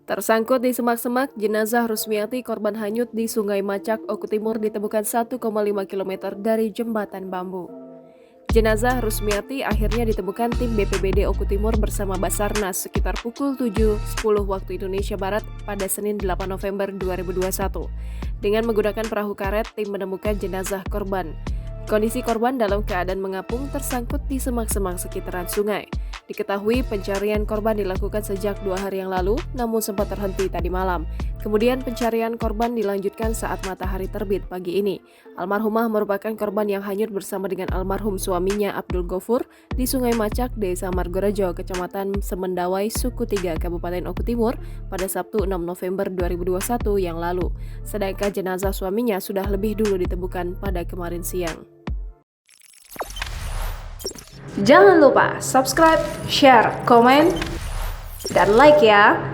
Tersangkut di semak-semak, jenazah Rusmiati korban hanyut di Sungai Macak, Oku Timur ditemukan 1,5 km dari jembatan bambu. Jenazah Rusmiati akhirnya ditemukan tim BPBD Oku Timur bersama Basarnas sekitar pukul 7.10 waktu Indonesia Barat pada Senin 8 November 2021. Dengan menggunakan perahu karet, tim menemukan jenazah korban. Kondisi korban dalam keadaan mengapung tersangkut di semak-semak sekitaran sungai. Diketahui pencarian korban dilakukan sejak 2 hari yang lalu, namun sempat terhenti tadi malam. Kemudian pencarian korban dilanjutkan saat matahari terbit pagi ini. Almarhumah merupakan korban yang hanyut bersama dengan almarhum suaminya Abdul Gofur di Sungai Macak, Desa Margorejo, Kecamatan Semendawai, Suku 3, Kabupaten Oku Timur pada Sabtu 6 November 2021 yang lalu. Sedangkan jenazah suaminya sudah lebih dulu ditemukan pada kemarin siang. Jangan lupa subscribe, share, komen, dan like ya!